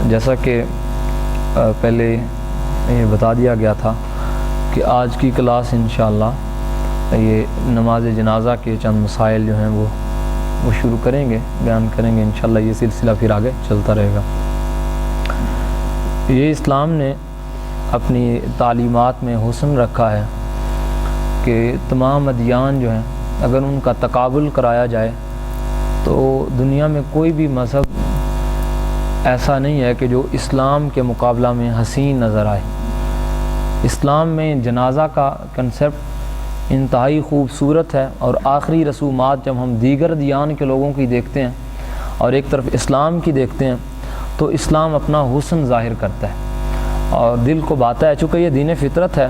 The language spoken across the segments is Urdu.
جیسا کہ پہلے یہ بتا دیا گیا تھا کہ آج کی کلاس انشاءاللہ یہ نماز جنازہ کے چند مسائل جو ہیں وہ شروع کریں گے، بیان کریں گے انشاءاللہ۔ یہ سلسلہ پھر آگے چلتا رہے گا۔ یہ اسلام نے اپنی تعلیمات میں حسن رکھا ہے کہ تمام ادیان جو ہیں اگر ان کا تقابل کرایا جائے تو دنیا میں کوئی بھی مذہب ایسا نہیں ہے کہ جو اسلام کے مقابلہ میں حسین نظر آئے۔ اسلام میں جنازہ کا کنسیپٹ انتہائی خوبصورت ہے، اور آخری رسومات جب ہم دیگر ادیان کے لوگوں کی دیکھتے ہیں اور ایک طرف اسلام کی دیکھتے ہیں تو اسلام اپنا حسن ظاہر کرتا ہے اور دل کو بھاتا ہے۔ چونکہ یہ دین فطرت ہے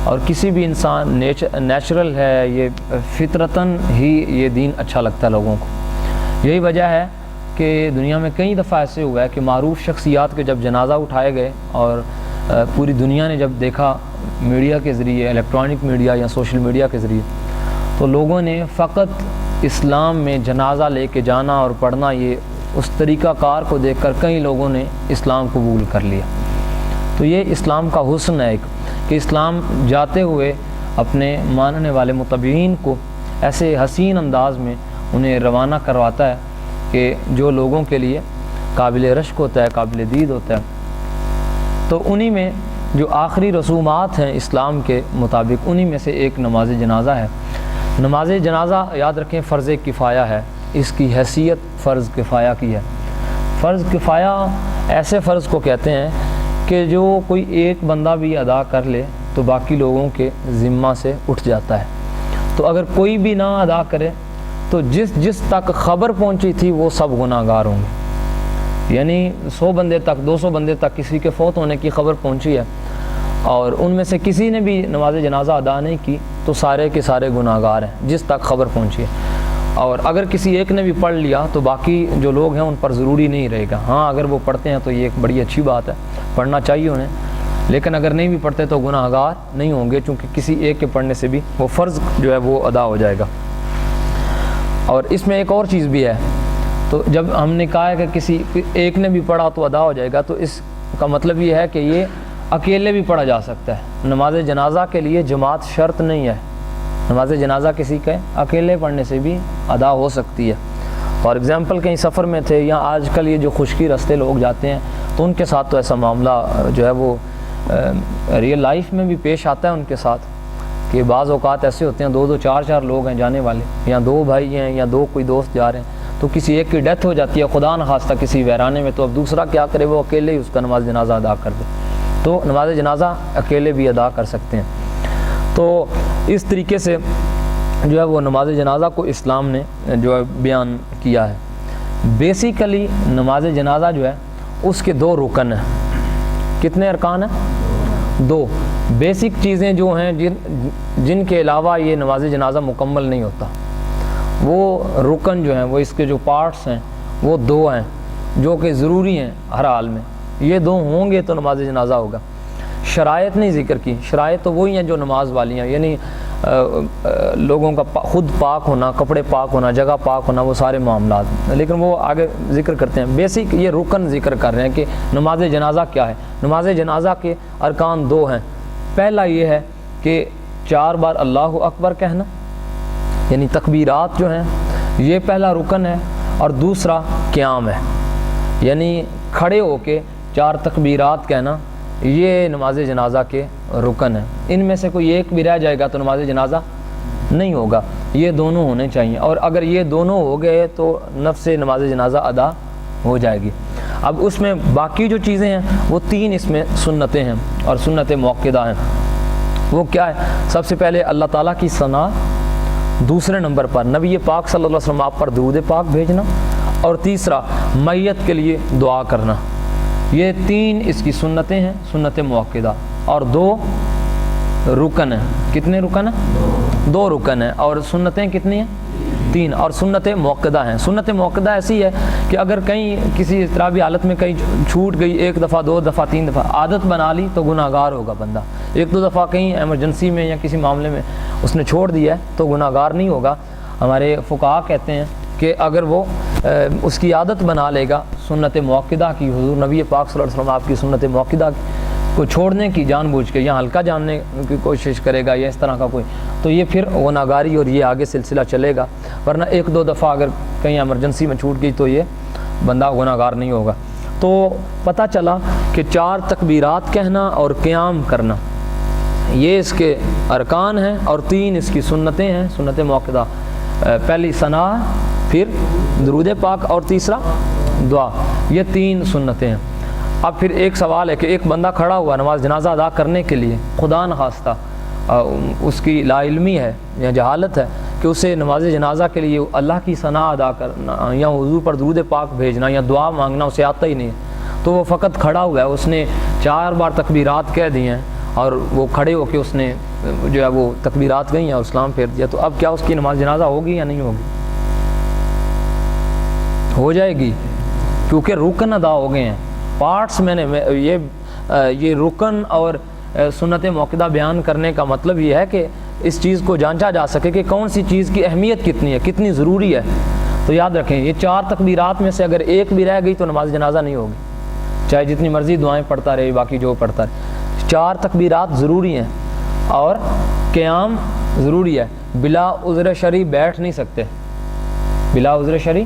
اور کسی بھی انسان نیچرل ہے، یہ فطرتاً ہی یہ دین اچھا لگتا ہے لوگوں کو۔ یہی وجہ ہے کہ دنیا میں کئی دفعہ ایسے ہوا ہے کہ معروف شخصیات کے جب جنازہ اٹھائے گئے اور پوری دنیا نے جب دیکھا میڈیا کے ذریعے، الیکٹرانک میڈیا یا سوشل میڈیا کے ذریعے، تو لوگوں نے فقط اسلام میں جنازہ لے کے جانا اور پڑھنا، یہ اس طریقہ کار کو دیکھ کر کئی لوگوں نے اسلام قبول کر لیا۔ تو یہ اسلام کا حسن ہے ایک، کہ اسلام جاتے ہوئے اپنے ماننے والے متبعین کو ایسے حسین انداز میں انہیں روانہ کرواتا ہے کہ جو لوگوں کے لیے قابل رشک ہوتا ہے، قابل دید ہوتا ہے۔ تو انہی میں جو آخری رسومات ہیں اسلام کے مطابق، انہی میں سے ایک نماز جنازہ ہے۔ نماز جنازہ یاد رکھیں فرض کفایہ ہے، اس کی حیثیت فرض کفایہ کی ہے۔ فرض کفایہ ایسے فرض کو کہتے ہیں کہ جو کوئی ایک بندہ بھی ادا کر لے تو باقی لوگوں کے ذمہ سے اٹھ جاتا ہے۔ تو اگر کوئی بھی نہ ادا کرے تو جس تک خبر پہنچی تھی وہ سب گناہ گار ہوں گے۔ یعنی 100 بندے تک، 200 بندے تک کسی کے فوت ہونے کی خبر پہنچی ہے اور ان میں سے کسی نے بھی نماز جنازہ ادا نہیں کی تو سارے کے سارے گناہ گار ہیں جس تک خبر پہنچی ہے۔ اور اگر کسی ایک نے بھی پڑھ لیا تو باقی جو لوگ ہیں ان پر ضروری نہیں رہے گا۔ ہاں اگر وہ پڑھتے ہیں تو یہ ایک بڑی اچھی بات ہے، پڑھنا چاہیے انہیں، لیکن اگر نہیں بھی پڑھتے تو گناہ گار نہیں ہوں گے، چونکہ کسی ایک کے پڑھنے سے بھی وہ فرض جو ہے وہ ادا ہو جائے گا۔ اور اس میں ایک اور چیز بھی ہے، تو جب ہم نے کہا ہے کہ کسی ایک نے بھی پڑھا تو ادا ہو جائے گا، تو اس کا مطلب یہ ہے کہ یہ اکیلے بھی پڑھا جا سکتا ہے۔ نماز جنازہ کے لیے جماعت شرط نہیں ہے، نماز جنازہ کسی کے اکیلے پڑھنے سے بھی ادا ہو سکتی ہے۔ فار ایگزامپل کہیں سفر میں تھے یا آج کل یہ جو خشکی رستے لوگ جاتے ہیں تو ان کے ساتھ تو ایسا معاملہ جو ہے وہ ریئل لائف میں بھی پیش آتا ہے ان کے ساتھ، کہ بعض اوقات ایسے ہوتے ہیں 2 4 لوگ ہیں جانے والے، یا 2 بھائی ہیں یا 2 کوئی دوست جا رہے ہیں، تو کسی ایک کی ڈیتھ ہو جاتی ہے خدا نخواستہ کسی ویرانے میں، تو اب دوسرا کیا کرے، وہ اکیلے ہی اس کا نماز جنازہ ادا کر دے۔ تو نماز جنازہ اکیلے بھی ادا کر سکتے ہیں۔ تو اس طریقے سے جو ہے وہ نماز جنازہ کو اسلام نے جو ہے بیان کیا ہے۔ بیسیکلی نماز جنازہ جو ہے اس کے 2 رکن ہیں۔ کتنے ارکان ہیں؟ 2 بیسک چیزیں جو ہیں جن کے علاوہ یہ نماز جنازہ مکمل نہیں ہوتا، وہ رکن جو ہیں، وہ اس کے جو پارٹس ہیں وہ 2 ہیں جو کہ ضروری ہیں ہر حال میں۔ یہ 2 ہوں گے تو نماز جنازہ ہوگا۔ شرائط نہیں ذکر کی، شرائط تو وہی ہیں جو نماز والی ہیں، یعنی لوگوں کا خود پاک ہونا، کپڑے پاک ہونا، جگہ پاک ہونا، وہ سارے معاملات، لیکن وہ آگے ذکر کرتے ہیں۔ بیسک یہ رکن ذکر کر رہے ہیں کہ نماز جنازہ کیا ہے۔ نماز جنازہ کے ارکان 2 ہیں۔ پہلا یہ ہے کہ 4 بار اللہ اکبر کہنا، یعنی تکبیرات جو ہیں، یہ پہلا رکن ہے، اور دوسرا قیام ہے، یعنی کھڑے ہو کے 4 تکبیرات کہنا، یہ نماز جنازہ کے رکن ہے۔ ان میں سے کوئی ایک بھی رہ جائے گا تو نماز جنازہ نہیں ہوگا، یہ دونوں ہونے چاہیے، اور اگر یہ دونوں ہو گئے تو نفس نماز جنازہ ادا ہو جائے گی۔ اب اس میں باقی جو چیزیں ہیں وہ 3 اس میں سنتیں ہیں اور سنت موقدہ ہیں۔ وہ کیا ہے؟ سب سے پہلے اللہ تعالیٰ کی ثنا، دوسرے نمبر پر نبی پاک صلی اللہ علیہ وسلم آپ پر درود پاک بھیجنا، اور تیسرا میت کے لیے دعا کرنا۔ یہ 3 اس کی سنتیں ہیں، سنت موقدہ، اور 2 رکن ہیں۔ کتنے رکن ہیں؟ 2 رکن ہیں، اور سنتیں کتنی ہیں؟ 3، اور سنت موقدہ ہیں۔ سنت موقدہ ایسی ہے کہ اگر کہیں کسی اضطرابی حالت میں کہیں چھوٹ گئی، 1 دفعہ 2 دفعہ 3 دفعہ، عادت بنا لی تو گناہ گار ہوگا بندہ۔ 1 2 دفعہ کہیں ایمرجنسی میں یا کسی معاملے میں اس نے چھوڑ دیا ہے تو گناہ گار نہیں ہوگا۔ ہمارے فقہا کہتے ہیں کہ اگر وہ اس کی عادت بنا لے گا سنت موقدہ کی، حضور نبی پاک صلی اللہ علیہ وسلم آپ کی سنت موقدہ کو چھوڑنے کی جان بوجھ کے یا ہلکا جاننے کی کوشش کرے گا یا اس طرح کا کوئی، تو یہ پھر گناہگاری اور یہ آگے سلسلہ چلے گا، ورنہ ایک دو دفعہ اگر کہیں ایمرجنسی میں چھوٹ گئی تو یہ بندہ گناہگار نہیں ہوگا۔ تو پتہ چلا کہ 4 تکبیرات کہنا اور قیام کرنا یہ اس کے ارکان ہیں، اور 3 اس کی سنتیں ہیں، سنت موقدہ، پہلی ثنا، پھر درود پاک، اور تیسرا دعا، یہ 3 سنتیں ہیں۔ اب پھر ایک سوال ہے کہ ایک بندہ کھڑا ہوا نماز جنازہ ادا کرنے کے لیے، خدا نخواستہ اس کی لا علمی ہے یا جہالت ہے کہ اسے نماز جنازہ کے لیے اللہ کی ثنا ادا کرنا یا حضور پر درود پاک بھیجنا یا دعا مانگنا اسے آتا ہی نہیں ہے، تو وہ فقط کھڑا ہوا ہے، اس نے 4 بار تکبیرات کہہ دی ہیں اور وہ کھڑے ہو کے اس نے جو ہے وہ تکبیرات گئی ہیں اور اسلام پھیر دیا، تو اب کیا اس کی نماز جنازہ ہوگی یا نہیں ہوگی؟ ہو جائے گی، کیونکہ رکن ادا ہو گئے ہیں، پارٹس میں نے یہ رکن اور سنت موقدہ بیان کرنے کا مطلب یہ ہے کہ اس چیز کو جانچا جا سکے کہ کون سی چیز کی اہمیت کتنی ہے، کتنی ضروری ہے۔ تو یاد رکھیں یہ 4 تکبیرات میں سے اگر ایک بھی رہ گئی تو نماز جنازہ نہیں ہوگی، چاہے جتنی مرضی دعائیں پڑھتا رہے، باقی جو پڑھتا رہے۔ 4 تکبیرات ضروری ہیں اور قیام ضروری ہے، بلا عذر شرعی بیٹھ نہیں سکتے، بلا عذر شرعی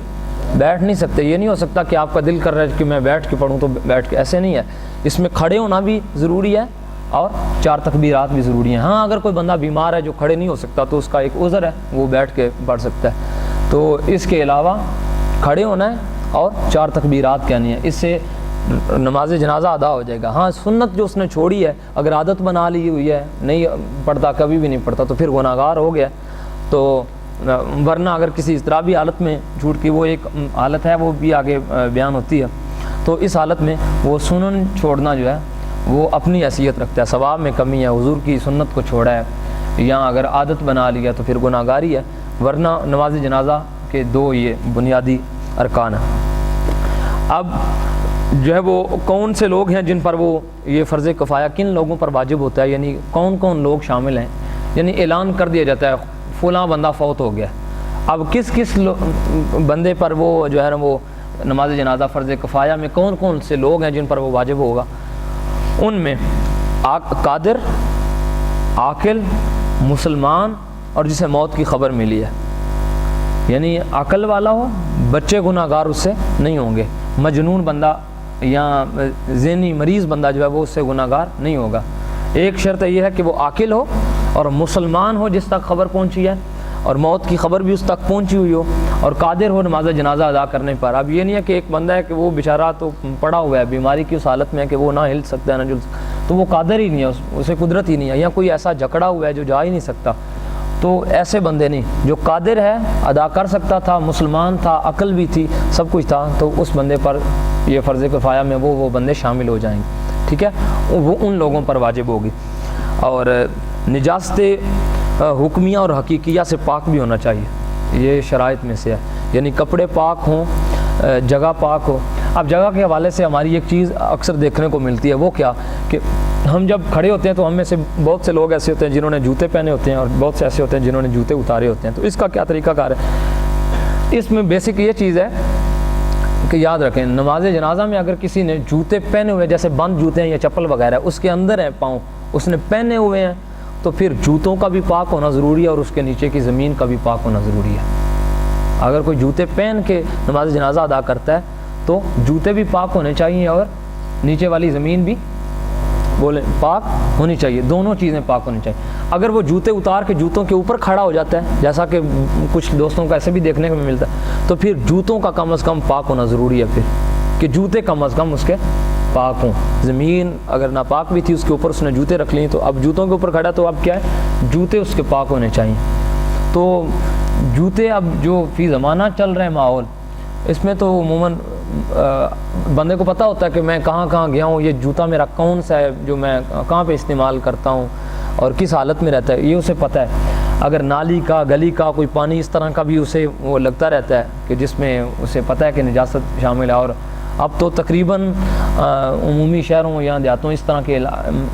بیٹھ نہیں سکتے۔ یہ نہیں ہو سکتا کہ آپ کا دل کر رہا ہے کہ میں بیٹھ کے پڑھوں تو بیٹھ کے، ایسے نہیں ہے، اس میں کھڑے ہونا بھی ضروری ہے اور 4 تکبیرات بھی ضروری ہیں۔ ہاں اگر کوئی بندہ بیمار ہے جو کھڑے نہیں ہو سکتا تو اس کا ایک عذر ہے، وہ بیٹھ کے پڑھ سکتا ہے، تو اس کے علاوہ کھڑے ہونا ہے اور 4 تکبیرات کہنی ہے، اس سے نماز جنازہ ادا ہو جائے گا۔ ہاں سنت جو اس نے چھوڑی ہے اگر عادت بنا لی ہوئی ہے، نہیں پڑھتا، کبھی بھی نہیں پڑھتا، تو پھر گناہگار ہو گیا۔ تو ورنہ اگر کسی اضطرابی حالت میں چھوٹ کی، وہ ایک حالت ہے وہ بھی آگے بیان ہوتی ہے، تو اس حالت میں وہ سنن چھوڑنا جو ہے وہ اپنی حیثیت رکھتا ہے، ثواب میں کمی ہے، حضور کی سنت کو چھوڑا ہے، یا اگر عادت بنا لیا تو پھر گناہگاری ہے، ورنہ نماز جنازہ کے 2 یہ بنیادی ارکان ہیں۔ اب جو ہے وہ کون سے لوگ ہیں جن پر وہ یہ فرض کفایہ کن لوگوں پر واجب ہوتا ہے، یعنی کون کون لوگ شامل ہیں، یعنی اعلان کر دیا جاتا ہے فلاں بندہ فوت ہو گیا، اب کس کس بندے پر وہ جو ہے نا وہ نماز جنازہ فرض کفایہ میں کون کون سے لوگ ہیں جن پر وہ واجب ہوگا؟ ان میں قادر، عاقل، مسلمان اور جسے موت کی خبر ملی ہے، یعنی عقل والا ہو، بچے گناہگار اس سے نہیں ہوں گے، مجنون بندہ یا ذہنی مریض بندہ جو ہے وہ اس سے گناہگار نہیں ہوگا۔ ایک شرط یہ ہے کہ وہ عاقل ہو اور مسلمان ہو جس تک خبر پہنچی ہے اور موت کی خبر بھی اس تک پہنچی ہوئی ہو، اور قادر ہو نماز جنازہ ادا کرنے پر۔ اب یہ نہیں ہے کہ ایک بندہ ہے کہ وہ بیچارہ تو پڑا ہوا ہے، بیماری کی اس حالت میں ہے کہ وہ نہ ہل سکتا ہے نہ جل سکتا، تو وہ قادر ہی نہیں ہے، اسے قدرت ہی نہیں ہے، یا کوئی ایسا جکڑا ہوا ہے جو جا ہی نہیں سکتا، تو ایسے بندے نہیں، جو قادر ہے ادا کر سکتا تھا، مسلمان تھا، عقل بھی تھی، سب کچھ تھا، تو اس بندے پر یہ فرض کفایہ میں وہ بندے شامل ہو جائیں گے، ٹھیک ہے، وہ ان لوگوں پر واجب ہوگی۔ اور نجاست حکمیہ اور حقیقیہ سے پاک بھی ہونا چاہیے، یہ شرائط میں سے ہے، یعنی کپڑے پاک ہوں، جگہ پاک ہو۔ اب جگہ کے حوالے سے ہماری ایک چیز اکثر دیکھنے کو ملتی ہے، وہ کیا کہ ہم جب کھڑے ہوتے ہیں تو ہم میں سے بہت سے لوگ ایسے ہوتے ہیں جنہوں نے جوتے پہنے ہوتے ہیں اور بہت سے ایسے ہوتے ہیں جنہوں نے جوتے اتارے ہوتے ہیں، تو اس کا کیا طریقہ کار ہے؟ اس میں بیسک یہ چیز ہے کہ یاد رکھیں نماز جنازہ میں اگر کسی نے جوتے پہنے ہوئے، جیسے بند جوتے ہیں یا چپل وغیرہ اس کے اندر ہیں پاؤں، اس نے پہنے ہوئے ہیں، تو پھر جوتوں کا بھی پاک ہونا ضروری ہے اور اس کے نیچے کی زمین کا بھی پاک ہونا ضروری ہے۔ اگر کوئی جوتے پہن کے نماز جنازہ ادا کرتا ہے تو جوتے بھی پاک ہونے چاہیے اور نیچے والی زمین بھی پاک ہونی چاہیے، دونوں چیزیں پاک ہونی چاہیے۔ اگر وہ جوتے اتار کے جوتوں کے اوپر کھڑا ہو جاتا ہے، جیسا کہ کچھ دوستوں کو ایسے بھی دیکھنے کو ملتا ہے، تو پھر جوتوں کا کم از کم پاک ہونا ضروری ہے، پھر کہ جوتے کم از کم اس کے پاک ہوں۔ زمین اگر ناپاک بھی تھی اس کے اوپر اس نے جوتے رکھ لی، تو اب جوتوں کے اوپر کھڑا تو اب کیا ہے، جوتے اس کے پاک ہونے چاہیے۔ تو جوتے اب جو فی زمانہ چل رہے ہیں ماحول، اس میں تو عموماً بندے کو پتہ ہوتا ہے کہ میں کہاں کہاں گیا ہوں، یہ جوتا میرا کون سا ہے جو میں کہاں پہ استعمال کرتا ہوں اور کس حالت میں رہتا ہے، یہ اسے پتہ ہے۔ اگر نالی کا، گلی کا کوئی پانی اس طرح کا بھی اسے وہ لگتا رہتا ہے کہ جس میں اسے پتہ ہے کہ نجاست شامل ہے، اور اب تو تقریباً عمومی شہروں یا دیہاتوں اس طرح کے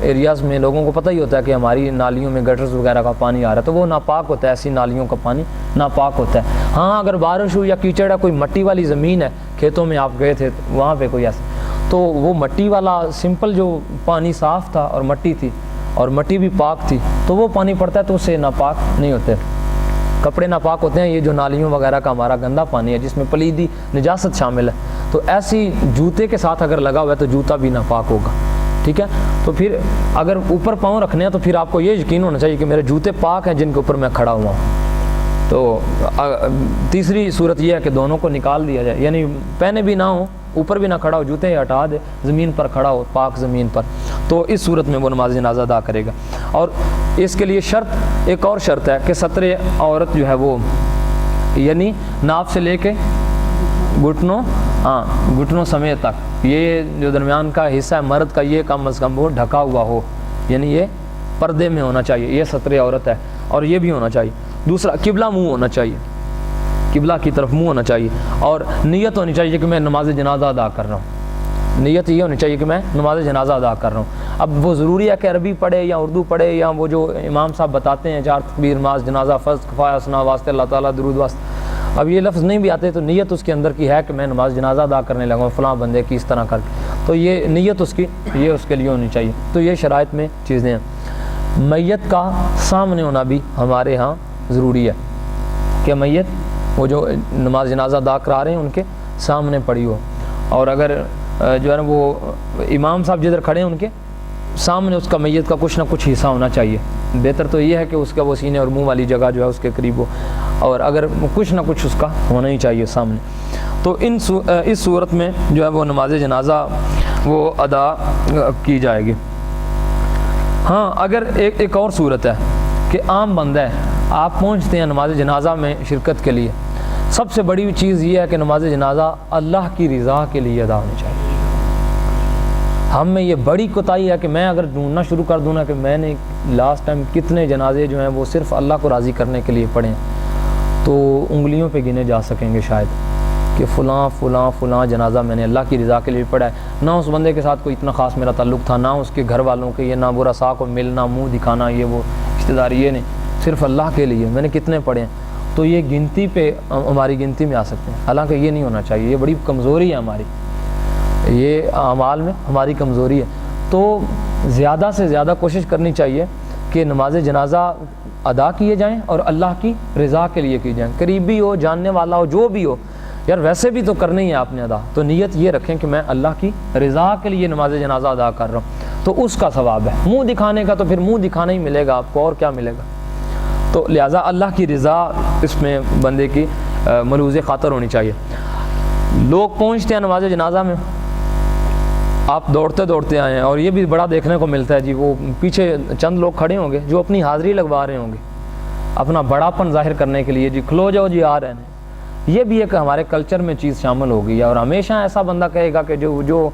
ایریاز میں لوگوں کو پتہ ہی ہوتا ہے کہ ہماری نالیوں میں گٹرز وغیرہ کا پانی آ رہا ہے، تو وہ ناپاک ہوتا ہے، ایسی نالیوں کا پانی ناپاک ہوتا ہے۔ ہاں اگر بارش ہو یا کیچڑ ہے، کوئی مٹی والی زمین ہے، کھیتوں میں آپ گئے تھے وہاں پہ کوئی ایسا، تو وہ مٹی والا سمپل جو پانی صاف تھا اور مٹی تھی اور مٹی بھی پاک تھی، تو وہ پانی پڑتا ہے تو اس سے ناپاک نہیں ہوتے، کپڑے ناپاک ہوتے ہیں۔ یہ جو نالیوں وغیرہ کا ہمارا گندا پانی ہے جس میں پلیدی نجاست شامل ہے، تو ایسی جوتے کے ساتھ اگر لگا ہوا ہے تو جوتا بھی ناپاک ہوگا، ٹھیک ہے۔ تو پھر اگر اوپر پاؤں رکھنے ہیں تو پھر آپ کو یہ یقین ہونا چاہیے کہ میرے جوتے پاک ہیں جن کے اوپر میں کھڑا ہوا ہوں۔ تو تیسری صورت یہ ہے کہ دونوں کو نکال دیا جائے، یعنی پہنے بھی نہ ہوں، اوپر بھی نہ کھڑا ہو، جوتے ہٹا دے، زمین پر کھڑا ہو، پاک زمین پر، تو اس صورت میں وہ نماز جنازہ ادا کرے گا۔ اور اس کے لیے شرط، ایک اور شرط ہے کہ ستر عورت جو ہے وہ یعنی ناف سے لے کے گھٹنوں سمیت تک، یہ جو درمیان کا حصہ ہے مرد کا، یہ کم از کم وہ ڈھکا ہوا ہو، یعنی یہ پردے میں ہونا چاہیے، یہ ستر عورت ہے۔ اور یہ بھی ہونا چاہیے، دوسرا قبلہ منہ ہونا چاہیے، قبلہ کی طرف منہ ہونا چاہیے، اور نیت ہونی چاہیے کہ میں نماز جنازہ ادا کر رہا ہوں، نیت یہ ہونی چاہیے کہ میں نماز جنازہ ادا کر رہا ہوں۔ اب وہ ضروری ہے کہ عربی پڑھے یا اردو پڑھے، یا وہ جو امام صاحب بتاتے ہیں 4 تکبیر، نماز جنازہ، فرض، کفایہ، اسنا، واسطے اللہ تعالیٰ، درود واسطہ، اب یہ لفظ نہیں بھی آتے تو نیت اس کے اندر کی ہے کہ میں نماز جنازہ ادا کرنے لگا ہوں فلاں بندے کی، اس طرح کر کے، تو یہ نیت اس کی یہ اس کے لیے ہونی چاہیے۔ تو یہ شرائط میں چیزیں ہیں۔ میت کا سامنے ہونا بھی ہمارے ہاں ضروری ہے کہ میت وہ جو نماز جنازہ ادا کرا رہے ہیں ان کے سامنے پڑی ہو، اور اگر جو ہے نا وہ امام صاحب جدھر کھڑے ہیں ان کے سامنے اس کا میت کا کچھ نہ کچھ حصہ ہونا چاہیے۔ بہتر تو یہ ہے کہ اس کا وہ سینے اور منہ والی جگہ جو ہے اس کے قریب ہو، اور اگر کچھ نہ کچھ اس کا ہونا ہی چاہیے سامنے۔ تو اس صورت میں جو ہے وہ نماز جنازہ وہ ادا کی جائے گی۔ ہاں اگر ایک اور صورت ہے کہ عام بندہ ہے، آپ پہنچتے ہیں نماز جنازہ میں شرکت کے لیے، سب سے بڑی چیز یہ ہے کہ نماز جنازہ اللہ کی رضا کے لیے ادا ہونی چاہیے۔ ہم میں یہ بڑی کوتاہی ہے کہ میں اگر ڈھونڈنا شروع کر دوں نا کہ میں نے لاسٹ ٹائم کتنے جنازے جو ہیں وہ صرف اللہ کو راضی کرنے کے لیے پڑھے ہیں، تو انگلیوں پہ گنے جا سکیں گے شاید کہ فلاں فلاں فلاں جنازہ میں نے اللہ کی رضا کے لیے پڑھا ہے۔ نہ اس بندے کے ساتھ کوئی اتنا خاص میرا تعلق تھا، نہ اس کے گھر والوں کے، یہ نہ برا سا کو ملنا، منہ دکھانا، یہ وہ رشتہ داری، یہ نہیں، صرف اللہ کے لیے میں نے کتنے پڑھے ہیں۔ تو یہ گنتی پہ ہماری گنتی میں آ سکتے ہیں، حالانکہ یہ نہیں ہونا چاہیے، یہ بڑی کمزوری ہے ہماری، یہ اعمال میں ہماری کمزوری ہے۔ تو زیادہ سے زیادہ کوشش کرنی چاہیے کہ نماز جنازہ ادا کیے جائیں اور اللہ کی رضا کے لیے کی جائیں، قریبی ہو، جاننے والا ہو، جو بھی ہو، یار ویسے بھی تو کرنا ہی ہے آپ نے ادا، تو نیت یہ رکھیں کہ میں اللہ کی رضا کے لیے نماز جنازہ ادا کر رہا ہوں، تو اس کا ثواب ہے۔ منہ دکھانے کا تو پھر منہ دکھانا ہی ملے گا آپ کو، اور کیا ملے گا؟ تو لہٰذا اللہ کی رضا اس میں بندے کی ملوز خاطر ہونی چاہیے۔ لوگ پہنچتے ہیں نماز جنازہ میں، آپ دوڑتے دوڑتے آئے ہیں، اور یہ بھی بڑا دیکھنے کو ملتا ہے جی، وہ پیچھے چند لوگ کھڑے ہوں گے جو اپنی حاضری لگوا رہے ہوں گے اپنا بڑاپن ظاہر کرنے کے لیے، جی کھلو جاؤ جی آ رہے ہیں۔ یہ بھی ایک ہمارے کلچر میں چیز شامل ہو گئی ہے، اور ہمیشہ ایسا بندہ کہے گا کہ جو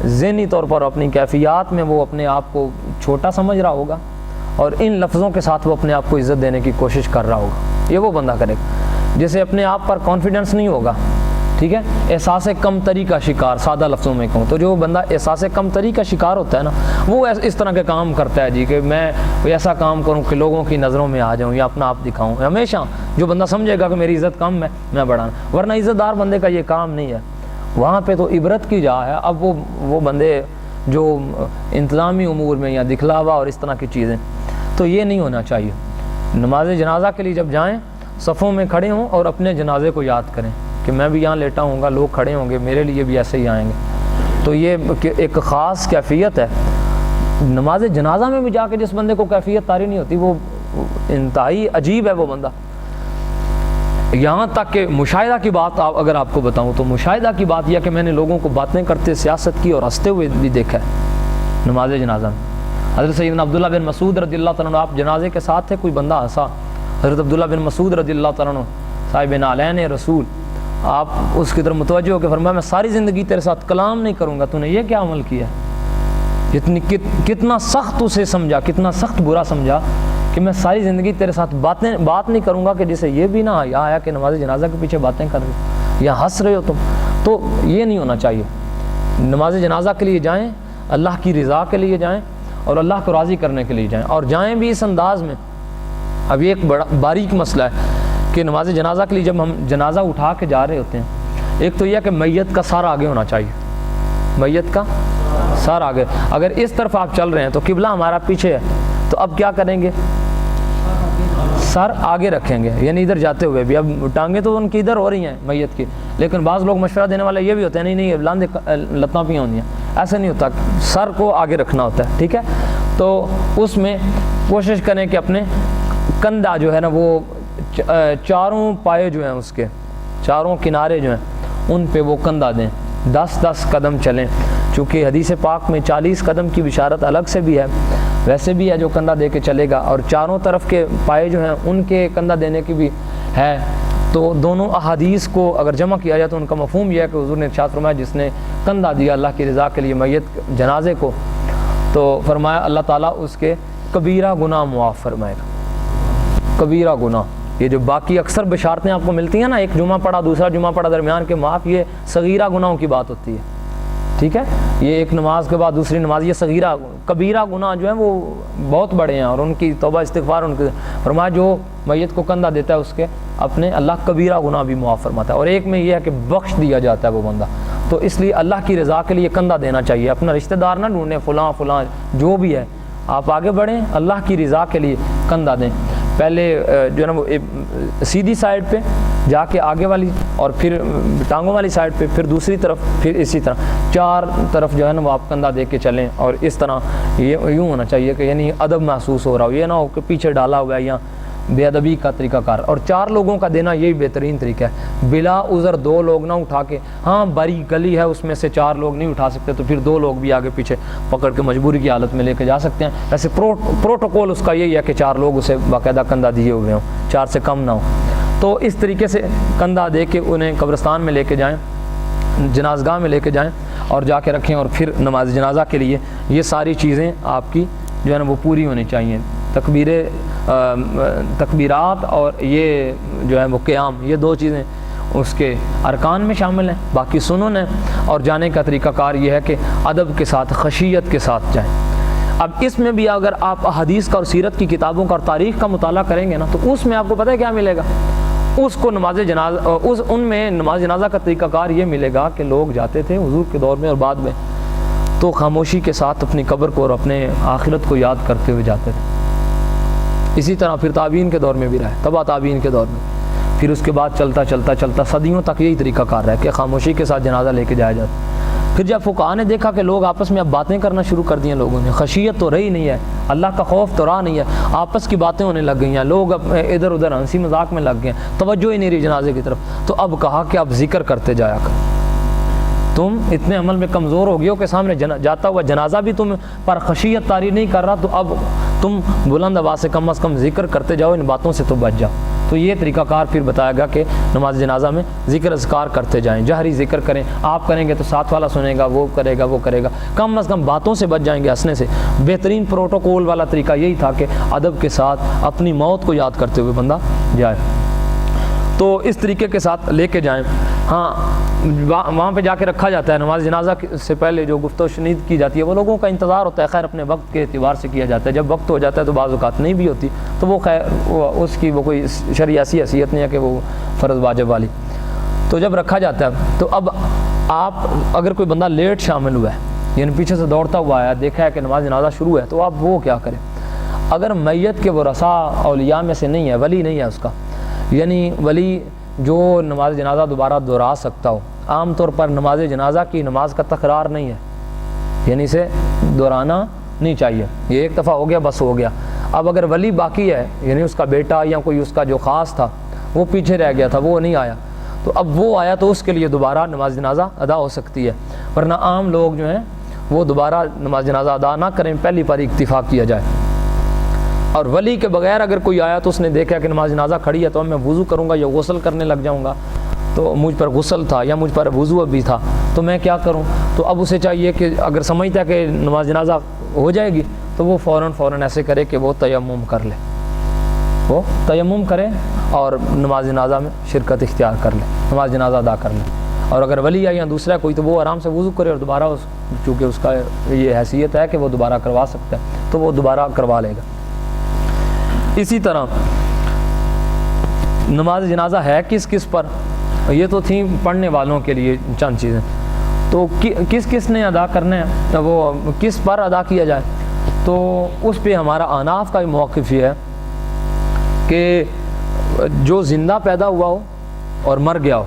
ذہنی طور پر اپنی کیفیات میں وہ اپنے آپ کو چھوٹا سمجھ رہا ہوگا، اور ان لفظوں کے ساتھ وہ اپنے آپ کو عزت دینے کی کوشش کر رہا ہوگا، یہ وہ بندہ کرے گا جسے اپنے آپ پر کانفیڈنس نہیں ہوگا، ٹھیک ہے، احساس کم تری کا شکار، سادہ لفظوں میں کہوں تو جو بندہ احساس کم تری کا شکار ہوتا ہے نا، وہ اس طرح کے کام کرتا ہے جی کہ میں ایسا کام کروں کہ لوگوں کی نظروں میں آ جاؤں یا اپنا آپ دکھاؤں۔ ہمیشہ جو بندہ سمجھے گا کہ میری عزت کم ہے، میں بڑھانا، ورنہ عزت دار بندے کا یہ کام نہیں ہے، وہاں پہ تو عبرت کی جا ہے۔ اب وہ بندے جو انتظامی امور میں یا دکھلاوا اور اس طرح کی چیزیں، تو یہ نہیں ہونا چاہیے۔ نماز جنازہ کے لیے جب جائیں صفوں میں کھڑے ہوں اور اپنے جنازے کو یاد کریں کہ میں بھی یہاں لیٹا ہوں گا، لوگ کھڑے ہوں گے، میرے لیے بھی ایسے ہی آئیں گے، تو یہ ایک خاص کیفیت ہے۔ نماز جنازہ میں بھی جا کے جس بندے کو کیفیت طاری نہیں ہوتی، وہ انتہائی عجیب ہے وہ بندہ۔ یہاں تک کہ مشاہدہ کی بات اگر آپ کو بتاؤں تو مشاہدہ کی بات یہ کہ میں نے لوگوں کو باتیں کرتے سیاست کی اور ہنستے ہوئے بھی دیکھا ہے نماز جنازہ میں۔ حضرت سیدنا عبداللہ بن مسعود رضی اللہ تعالیٰ عنہ، آپ جنازے کے ساتھ تھے، کوئی بندہ ہنسا، حضرت عبداللہ بن مسعود رضی اللہ تعالیٰ عنہ صاحب نعلین رسول، آپ اس کی طرف متوجہ ہو کے فرمایا میں ساری زندگی تیرے ساتھ کلام نہیں کروں گا، تو نے یہ کیا عمل کیا؟ کتنا سخت اسے سمجھا، کتنا سخت برا سمجھا کہ میں ساری زندگی تیرے ساتھ بات نہیں کروں گا، کہ جسے یہ بھی نہ آیا کہ نماز جنازہ کے پیچھے باتیں کر رہے یا ہنس رہے ہو تم، تو یہ نہیں ہونا چاہیے۔ نماز جنازہ کے لیے جائیں، اللہ کی رضا کے لیے جائیں اور اللہ کو راضی کرنے کے لیے جائیں، اور جائیں بھی اس انداز میں۔ اب یہ ایک بڑا باریک مسئلہ ہے کہ نماز جنازہ کے لیے جب ہم جنازہ اٹھا کے جا رہے ہوتے ہیں، ایک تو یہ کہ میت کا سر آگے ہونا چاہیے، میت کا سر آگے۔ اگر اس طرف آپ چل رہے ہیں تو قبلہ ہمارا پیچھے ہے، تو اب کیا کریں گے؟ سر آگے رکھیں گے، یعنی ادھر جاتے ہوئے بھی۔ اب ٹانگیں تو ان کی ادھر ہو رہی ہیں میت کی، لیکن بعض لوگ مشورہ دینے والے یہ بھی ہوتے ہیں نہیں لاندے لتاں پی ہونی ہیں، ایسے نہیں ہوتا، سر کو آگے رکھنا ہوتا ہے، ٹھیک ہے؟ تو اس میں کوشش کریں کہ اپنے کندھا جو ہے نا وہ چاروں پائے جو ہیں اس کے چاروں کنارے جو ہیں ان پہ وہ کندھا دیں، 10 قدم چلیں، چونکہ حدیث پاک میں 40 قدم کی بشارت الگ سے بھی ہے، ویسے بھی ہے جو کندھا دے کے چلے گا، اور چاروں طرف کے پائے جو ہیں ان کے کندھا دینے کی بھی ہے۔ تو دونوں احادیث کو اگر جمع کیا جائے تو ان کا مفہوم یہ ہے کہ حضور نے ارشاد فرمایا جس نے کندھا دیا اللہ کی رضا کے لیے میت جنازے کو، تو فرمایا اللہ تعالیٰ اس کے کبیرہ گناہ معاف فرمائے گا۔ کبیرہ گناہ، یہ جو باقی اکثر بشارتیں آپ کو ملتی ہیں نا، ایک جمعہ پڑھا دوسرا جمعہ پڑھا درمیان کے معاف، یہ صغیرہ گناہوں کی بات ہوتی ہے، ٹھیک ہے؟ یہ ایک نماز کے بعد دوسری نماز، یہ صغیرہ کبیرہ گناہ جو ہیں وہ بہت بڑے ہیں، اور ان کی توبہ استغفار ان کے فرمایا جو میت کو کندھا دیتا ہے اس کے اپنے اللہ کبیرہ گناہ بھی معاف فرماتا ہے، اور ایک میں یہ ہے کہ بخش دیا جاتا ہے وہ بندہ۔ تو اس لیے اللہ کی رضا کے لیے کندھا دینا چاہیے، اپنا رشتہ دار نہ ڈھونڈیں، فلاں جو بھی ہے، آپ آگے بڑھیں، اللہ کی رضا کے لیے کندھا دیں۔ پہلے جو ہے نا وہ سیدھی سائڈ پہ جا کے آگے والی، اور پھر ٹانگوں والی سائڈ پہ، پھر دوسری طرف، پھر اسی طرح 4 طرف جو ہے نا وہ آپ کندھا دے کے چلیں، اور اس طرح یہ یوں ہونا چاہیے کہ یعنی ادب محسوس ہو رہا ہو، یہ نہ ہو کہ پیچھے ڈالا ہوا ہے یا بے ادبی کا طریقہ کار۔ اور 4 لوگوں کا دینا یہی بہترین طریقہ ہے، بلا عذر 2 لوگ نہ اٹھا کے، ہاں بڑی گلی ہے اس میں سے 4 لوگ نہیں اٹھا سکتے تو پھر 2 لوگ بھی آگے پیچھے پکڑ کے مجبوری کی حالت میں لے کے جا سکتے ہیں۔ ویسے پروٹوکول اس کا یہی ہے کہ 4 لوگ اسے باقاعدہ کندھا دیے ہوئے ہوں، 4 سے کم نہ ہو۔ تو اس طریقے سے کندھا دے کے انہیں قبرستان میں لے کے جائیں، جنازگاہ میں لے کے جائیں اور جا کے رکھیں، اور پھر نماز جنازہ کے لیے یہ ساری چیزیں آپ کی جو ہے نا وہ پوری ہونی چاہیے، تکبیرات اور یہ جو ہے وہ قیام، یہ 2 چیزیں اس کے ارکان میں شامل ہیں، باقی سنن ہیں۔ اور جانے کا طریقہ کار یہ ہے کہ ادب کے ساتھ، خشیت کے ساتھ جائیں۔ اب اس میں بھی اگر آپ حدیث کا اور سیرت کی کتابوں کا اور تاریخ کا مطالعہ کریں گے نا، تو اس میں آپ کو پتہ ہے کیا ملے گا؟ اس کو نماز جنازہ ان میں نماز جنازہ کا طریقہ کار یہ ملے گا کہ لوگ جاتے تھے حضور کے دور میں اور بعد میں تو خاموشی کے ساتھ اپنی قبر کو اور اپنے آخرت کو یاد کرتے ہوئے جاتے تھے۔ اسی طرح پھر تابعین کے دور میں بھی رہا ہے، تبع تابعین کے دور میں، پھر اس کے بعد چلتا صدیوں تک یہی طریقہ کار رہا ہے کہ خاموشی کے ساتھ جنازہ لے کے جایا جاتا۔ پھر جب فقہاء نے دیکھا کہ لوگ آپس میں اب باتیں کرنا شروع کر دی ہیں، لوگوں نے خشیت تو رہی نہیں ہے، اللہ کا خوف تو رہا نہیں ہے، آپس کی باتیں ہونے لگ گئی ہیں، لوگ ادھر ادھر ہنسی مذاق میں لگ گئے ہیں، توجہ ہی نہیں رہی جنازے کی طرف، تو اب کہا کہ اب ذکر کرتے جایا کر، تم اتنے عمل میں کمزور ہو گئے ہو کہ سامنے جاتا ہوا جنازہ بھی تم پر خشیت طاری نہیں کر رہا، تو اب تم بلند آواز سے کم از کم ذکر کرتے جاؤ، ان باتوں سے تو بچ جاؤ۔ تو یہ طریقہ کار پھر بتایا گیا کہ نماز جنازہ میں ذکر اذکار کرتے جائیں، جہری ذکر کریں، آپ کریں گے تو ساتھ والا سنے گا، وہ کرے گا، کم از کم باتوں سے بچ جائیں گے، ہنسنے سے۔ بہترین پروٹوکول والا طریقہ یہی تھا کہ ادب کے ساتھ اپنی موت کو یاد کرتے ہوئے بندہ جائے، تو اس طریقے کے ساتھ لے کے جائیں۔ ہاں وہاں پہ جا کے رکھا جاتا ہے، نماز جنازہ سے پہلے جو گفت و شنید کی جاتی ہے وہ لوگوں کا انتظار ہوتا ہے، خیر اپنے وقت کے اعتبار سے کیا جاتا ہے، جب وقت ہو جاتا ہے تو بعض اوقات نہیں بھی ہوتی، تو وہ خیر اس کی وہ کوئی شرعی ایسی حیثیت نہیں ہے کہ وہ فرض واجب والی۔ تو جب رکھا جاتا ہے تو اب آپ اگر کوئی بندہ لیٹ شامل ہوا ہے، یعنی پیچھے سے دوڑتا ہوا آیا، دیکھا ہے کہ نماز جنازہ شروع ہے، تو آپ وہ کیا کریں؟ اگر میت کے ورثاء اولیاء میں سے نہیں ہے، ولی نہیں ہے اس کا، یعنی ولی جو نماز جنازہ دوبارہ دہرا سکتا ہو، عام طور پر نماز جنازہ کی نماز کا تکرار نہیں ہے، یعنی اسے دہرانا نہیں چاہیے، یہ ایک دفعہ ہو گیا بس ہو گیا۔ اب اگر ولی باقی ہے، یعنی اس کا بیٹا یا کوئی اس کا جو خاص تھا وہ پیچھے رہ گیا تھا، وہ نہیں آیا، تو اب وہ آیا تو اس کے لیے دوبارہ نماز جنازہ ادا ہو سکتی ہے، ورنہ عام لوگ جو ہیں وہ دوبارہ نماز جنازہ ادا نہ کریں، پہلی بار اکتفا کیا جائے۔ اور ولی کے بغیر اگر کوئی آیا تو اس نے دیکھا کہ نماز جنازہ کھڑی ہے، تو میں وضو کروں گا یا غسل کرنے لگ جاؤں گا، تو مجھ پر غسل تھا یا مجھ پر وضو بھی تھا، تو میں کیا کروں؟ تو اب اسے چاہیے کہ اگر سمجھتا ہے کہ نماز جنازہ ہو جائے گی تو وہ فوراً ایسے کرے کہ وہ تیمم کر لے، وہ تیمم کرے اور نماز جنازہ میں شرکت اختیار کر لے، نماز جنازہ ادا کر لے۔ اور اگر ولی ہے یا دوسرا کوئی تو وہ آرام سے وضو کرے اور دوبارہ چونکہ اس کا یہ حیثیت ہے کہ وہ دوبارہ کروا سکتا ہے تو وہ دوبارہ کروا لے گا۔ اسی طرح نماز جنازہ ہے کس کس پر، یہ تو تھیں پڑھنے والوں کے لیے چند چیزیں، تو کس کس نے ادا کرنا ہے، وہ کس پر ادا کیا جائے، تو اس پہ ہمارا احناف کا موقف یہ ہے کہ جو زندہ پیدا ہوا ہو اور مر گیا ہو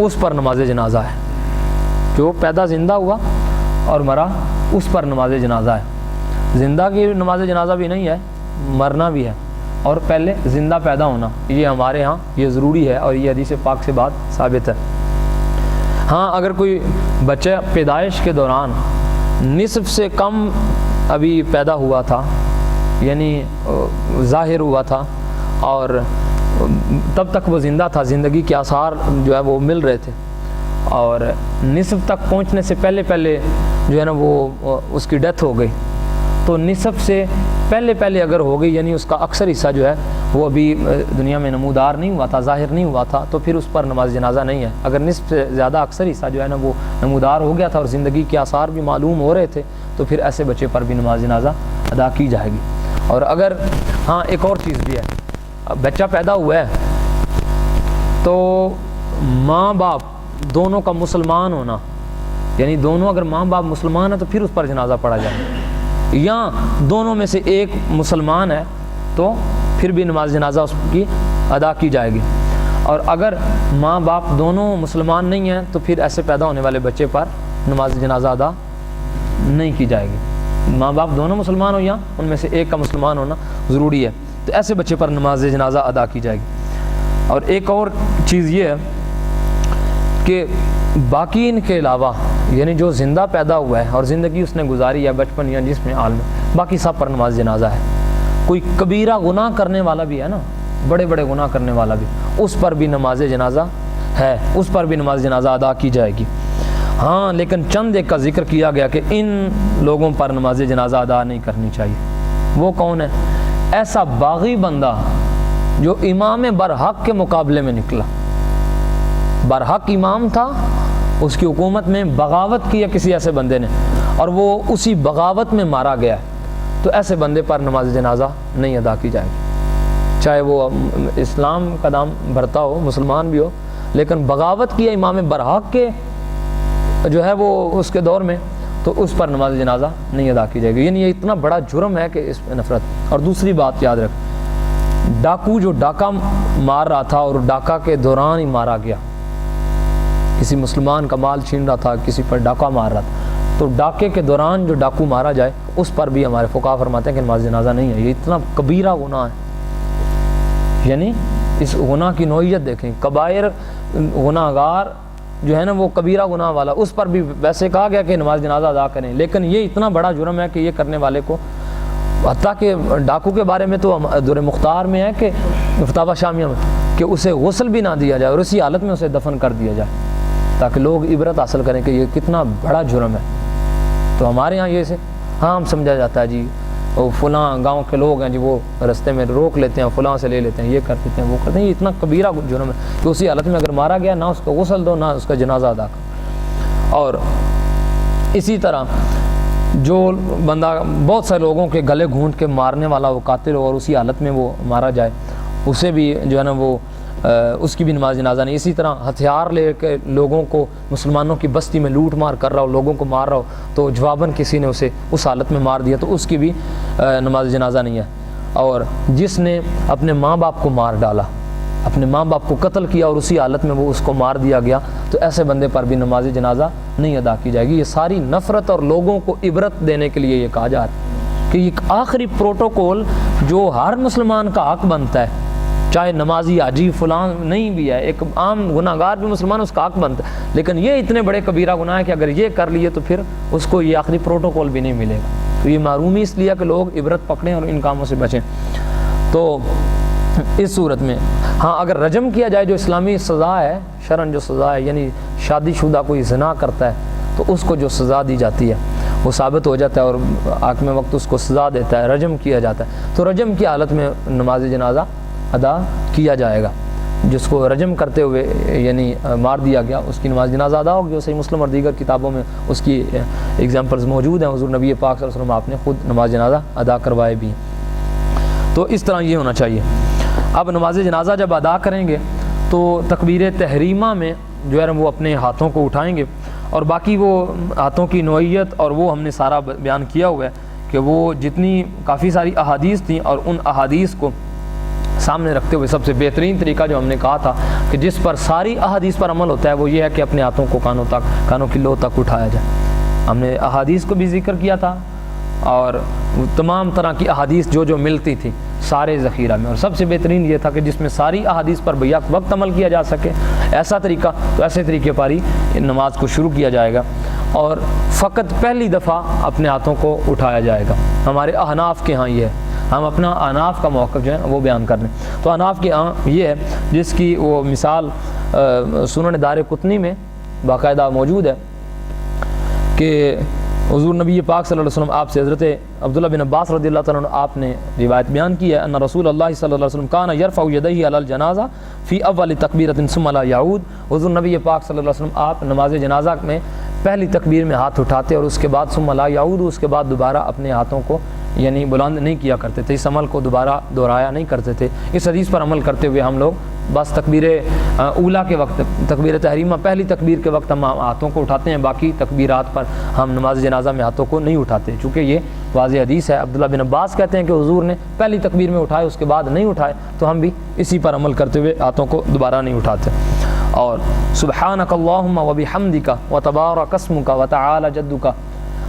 اس پر نماز جنازہ ہے، جو پیدا زندہ ہوا اور مرا اس پر نماز جنازہ ہے۔ زندہ کی نماز جنازہ بھی نہیں ہے، مرنا بھی ہے، اور پہلے زندہ پیدا ہونا یہ ہمارے ہاں یہ ضروری ہے، اور یہ حدیث پاک سے بات ثابت ہے۔ ہاں اگر کوئی بچہ پیدائش کے دوران نصف سے کم ابھی پیدا ہوا تھا، یعنی ظاہر ہوا تھا اور تب تک وہ زندہ تھا، زندگی کے آثار جو ہے وہ مل رہے تھے، اور نصف تک پہنچنے سے پہلے جو ہے نا وہ اس کی ڈیتھ ہو گئی، تو نصف سے پہلے اگر ہو گئی یعنی اس کا اکثر حصہ جو ہے وہ ابھی دنیا میں نمودار نہیں ہوا تھا، ظاہر نہیں ہوا تھا، تو پھر اس پر نماز جنازہ نہیں ہے۔ اگر نصف سے زیادہ اکثر حصہ جو ہے نا وہ نمودار ہو گیا تھا اور زندگی کے آثار بھی معلوم ہو رہے تھے تو پھر ایسے بچے پر بھی نماز جنازہ ادا کی جائے گی۔ اور اگر ہاں ایک اور چیز بھی ہے، بچہ پیدا ہوا ہے تو ماں باپ دونوں کا مسلمان ہونا، یعنی دونوں اگر ماں باپ مسلمان ہیں تو پھر اس پر جنازہ پڑھا جائے، یا دونوں میں سے ایک مسلمان ہے تو پھر بھی نماز جنازہ اس کی ادا کی جائے گی۔ اور اگر ماں باپ دونوں مسلمان نہیں ہیں تو پھر ایسے پیدا ہونے والے بچے پر نماز جنازہ ادا نہیں کی جائے گی۔ ماں باپ دونوں مسلمان ہو یا ان میں سے ایک کا مسلمان ہونا ضروری ہے، تو ایسے بچے پر نماز جنازہ ادا کی جائے گی۔ اور ایک اور چیز یہ ہے کہ باقی ان کے علاوہ یعنی جو زندہ پیدا ہوا ہے اور زندگی اس نے گزاری ہے بچپن یا جس میں حال میں، باقی سب پر نماز جنازہ ہے۔ کوئی کبیرہ گناہ کرنے والا بھی ہے نا، بڑے بڑے گناہ کرنے والا بھی، اس پر بھی نماز جنازہ ہے، اس پر بھی نماز جنازہ ادا کی جائے گی۔ ہاں لیکن چند ایک کا ذکر کیا گیا کہ ان لوگوں پر نماز جنازہ ادا نہیں کرنی چاہیے۔ وہ کون ہے؟ ایسا باغی بندہ جو امام برحق کے مقابلے میں نکلا، برحق امام تھا، اس کی حکومت میں بغاوت کی ہے کسی ایسے بندے نے اور وہ اسی بغاوت میں مارا گیا ہے، تو ایسے بندے پر نماز جنازہ نہیں ادا کی جائے گی، چاہے وہ اسلام کا نام بھرتا ہو، مسلمان بھی ہو، لیکن بغاوت کی ہے امام برحق کے جو ہے وہ اس کے دور میں، تو اس پر نماز جنازہ نہیں ادا کی جائے گی۔ یعنی یہ اتنا بڑا جرم ہے کہ اس پہ نفرت۔ اور دوسری بات یاد رکھ، ڈاکو جو ڈاکہ مار رہا تھا اور ڈاکہ کے دوران ہی مارا گیا، کسی مسلمان کا مال چھین رہا تھا، کسی پر ڈاکہ مار رہا تھا، تو ڈاکے کے دوران جو ڈاکو مارا جائے اس پر بھی ہمارے فقہا فرماتے ہیں کہ نماز جنازہ نہیں ہے۔ یہ اتنا کبیرہ گناہ ہے، یعنی اس گناہ کی نوعیت دیکھیں، کبائر گناہ گار جو ہے نا وہ کبیرہ گناہ والا، اس پر بھی ویسے کہا گیا کہ نماز جنازہ ادا کریں، لیکن یہ اتنا بڑا جرم ہے کہ یہ کرنے والے کو، حتیٰ کہ ڈاکو کے بارے میں تو دور مختار میں ہے کہ فتاوی شامیہ میں کہ اسے غسل بھی نہ دیا جائے اور اسی حالت میں اسے دفن کر دیا جائے، تاکہ لوگ عبرت حاصل کریں کہ یہ کتنا بڑا جرم ہے۔ تو ہمارے ہاں یہ عام سمجھا جاتا ہے، جی وہ فلاں گاؤں کے لوگ ہیں جی وہ رستے میں روک لیتے ہیں، فلاں سے لے لیتے ہیں، یہ کر دیتے ہیں، وہ کرتے ہیں، یہ اتنا کبیرہ جرم ہے کہ اسی حالت میں اگر مارا گیا نہ اس کو غسل دو نہ اس کا جنازہ ادا کرو۔ اور اسی طرح جو بندہ بہت سے لوگوں کے گلے گھونٹ کے مارنے والا وہ قاتل ہو اور اسی حالت میں وہ مارا جائے، اسے بھی جو ہے نا وہ اس کی بھی نماز جنازہ نہیں۔ اسی طرح ہتھیار لے کے لوگوں کو مسلمانوں کی بستی میں لوٹ مار کر رہا ہو، لوگوں کو مار رہا ہو، تو جواباً کسی نے اسے اس حالت میں مار دیا تو اس کی بھی نماز جنازہ نہیں ہے۔ اور جس نے اپنے ماں باپ کو مار ڈالا، اپنے ماں باپ کو قتل کیا اور اسی حالت میں وہ اس کو مار دیا گیا، تو ایسے بندے پر بھی نماز جنازہ نہیں ادا کی جائے گی۔ یہ ساری نفرت اور لوگوں کو عبرت دینے کے لیے یہ کہا جا رہا ہے کہ یہ آخری پروٹوکول جو ہر مسلمان کا حق بنتا ہے، چاہے نمازی حاجی فلاں نہیں بھی ہے، ایک عام گناہ گار بھی مسلمان اس کا حق بنتا ہے، لیکن یہ اتنے بڑے کبیرہ گناہ ہے کہ اگر یہ کر لیے تو پھر اس کو یہ آخری پروٹوکول بھی نہیں ملے گا۔ تو یہ معرومی اس لیے کہ لوگ عبرت پکڑیں اور ان کاموں سے بچیں۔ تو اس صورت میں ہاں اگر رجم کیا جائے جو اسلامی سزا ہے، شرعاً جو سزا ہے، یعنی شادی شدہ کوئی زنا کرتا ہے تو اس کو جو سزا دی جاتی ہے وہ ثابت ہو جاتا ہے اور حاکم وقت اس کو سزا دیتا ہے، رجم کیا جاتا ہے، تو رجم کی حالت میں نماز جنازہ ادا کیا جائے گا۔ جس کو رجم کرتے ہوئے یعنی مار دیا گیا، اس کی نماز جنازہ ادا ہوگی، اور صحیح مسلم اور دیگر کتابوں میں اس کی ایگزامپلز موجود ہیں، حضور نبی پاک صلی اللہ علیہ وسلم آپ نے خود نماز جنازہ ادا کروائے بھی ہیں۔ تو اس طرح یہ ہونا چاہیے۔ اب نماز جنازہ جب ادا کریں گے تو تکبیر تحریمہ میں جو ہے وہ اپنے ہاتھوں کو اٹھائیں گے، اور باقی وہ ہاتھوں کی نوعیت اور وہ ہم نے سارا بیان کیا ہوا ہے کہ وہ جتنی کافی ساری احادیث تھیں، اور ان احادیث کو سامنے رکھتے ہوئے سب سے بہترین طریقہ جو ہم نے کہا تھا کہ جس پر ساری احادیث پر عمل ہوتا ہے وہ یہ ہے کہ اپنے ہاتھوں کو کانوں کی لو تک اٹھایا جائے۔ ہم نے احادیث کو بھی ذکر کیا تھا، اور تمام طرح کی احادیث جو ملتی تھی سارے ذخیرہ میں، اور سب سے بہترین یہ تھا کہ جس میں ساری احادیث پر بیک وقت عمل کیا جا سکے، ایسا طریقہ، تو ایسے طریقے پر ہی نماز کو شروع کیا جائے گا، اور فقط پہلی دفعہ اپنے ہاتھوں کو اٹھایا جائے گا۔ ہمارے احناف کے ہاں یہ ہے، ہم اپنا احناف کا موقف جو ہے وہ بیان کر لیں۔ تو احناف کے ہاں یہ ہے، جس کی وہ مثال سنن دارقطنی میں باقاعدہ موجود ہے کہ حضور نبی پاک صلی اللہ علیہ وسلم آپ سے حضرت عبداللہ بن عباس رضی اللہ تعالیٰ عنہ آپ نے روایت بیان کی ہے، ان رسول اللہ صلی اللہ علیہ وسلم کان یرفع یدیہ علی الجنازہ فی اول تکبیرۃ ثم لا یعود۔ حضور نبی پاک صلی اللہ علیہ وسلم آپ نماز جنازہ میں پہلی تکبیر میں ہاتھ اٹھاتے، اور اس کے بعد ثم لا یعود، اس کے بعد دوبارہ اپنے ہاتھوں کو یعنی بلند نہیں کیا کرتے تھے، اس عمل کو دوبارہ دہرایا نہیں کرتے تھے۔ اس حدیث پر عمل کرتے ہوئے ہم لوگ بس تکبیر اولا کے وقت، تکبیر تحریمہ پہلی تکبیر کے وقت ہم ہاتھوں کو اٹھاتے ہیں، باقی تکبیرات پر ہم نماز جنازہ میں ہاتھوں کو نہیں اٹھاتے، چونکہ یہ واضح حدیث ہے۔ عبداللہ بن عباس کہتے ہیں کہ حضور نے پہلی تکبیر میں اٹھائے، اس کے بعد نہیں اٹھائے، تو ہم بھی اسی پر عمل کرتے ہوئے ہاتھوں کو دوبارہ نہیں اٹھاتے۔ اور سبحانک اللہم وبحمدک وتبارک اسمک وتعالی جدک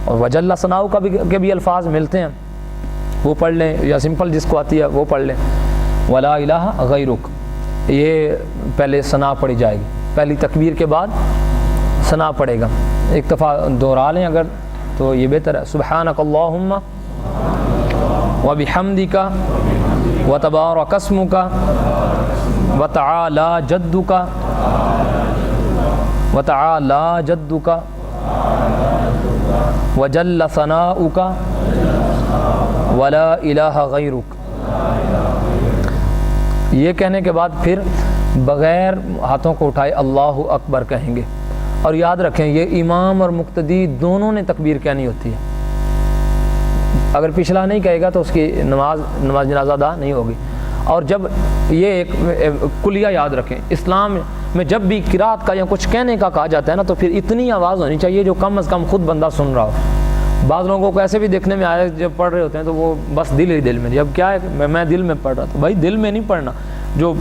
اور وجل ثناؤک کے بھی الفاظ ملتے ہیں، وہ پڑھ لیں، یا سمپل جس کو آتی ہے وہ پڑھ لیں۔ ولا الہ غیرک، یہ پہلے ثنا پڑھی جائے گی، پہلی تکبیر کے بعد ثنا پڑھے گا، ایک دفعہ دہرا لیں اگر تو یہ بہتر ہے۔ سبحانک اللہم وبحمدک وتبارک اسمک وتعالی جدک وجل ثناؤک ولا الہ غیرک۔ یہ کہنے کے بعد پھر بغیر ہاتھوں کو اٹھائے اللہ اکبر کہیں گے، اور یاد رکھیں یہ امام اور مقتدی دونوں نے تکبیر کہنی ہوتی ہے، اگر پچھلا نہیں کہے گا تو اس کی نماز جنازہ ادا نہیں ہوگی۔ اور جب یہ ایک کلیہ یاد رکھیں، اسلام میں جب بھی قرات کا یا کچھ کہنے کا کہا جاتا ہے نا، تو پھر اتنی آواز ہونی چاہیے جو کم از کم خود بندہ سن رہا ہو۔ بعض لوگوں کو ایسے بھی دیکھنے میں آیا جب پڑھ رہے ہوتے ہیں تو وہ بس دل ہی دل میں، جب کیا ہے میں دل میں پڑھ رہا تھا، بھائی دل میں نہیں پڑھنا، جو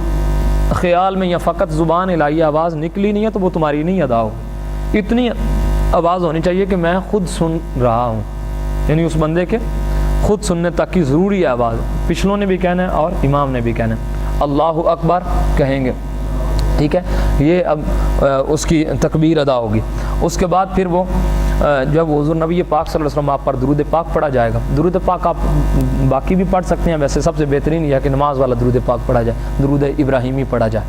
خیال میں یا فقط زبان الہی آواز نکلی نہیں ہے تو وہ تمہاری نہیں ادا ہوگی۔ اتنی آواز ہونی چاہیے کہ میں خود سن رہا ہوں، یعنی اس بندے کے خود سننے تک کی ضروری ہے آواز، پچھلوں نے بھی کہنا ہے اور امام نے بھی کہنا ہے۔ اللہ اکبر کہیں گے، ٹھیک ہے، یہ اب اس کی تکبیر ادا ہوگی۔ اس کے بعد پھر وہ جب حضور نبی پاک صلی اللہ علیہ وسلم آپ پر درود پاک پڑھا جائے گا، درود پاک آپ باقی بھی پڑھ سکتے ہیں، ویسے سب سے بہترین یہ ہے کہ نماز والا درود پاک پڑھا جائے، درود ابراہیمی پڑھا جائے،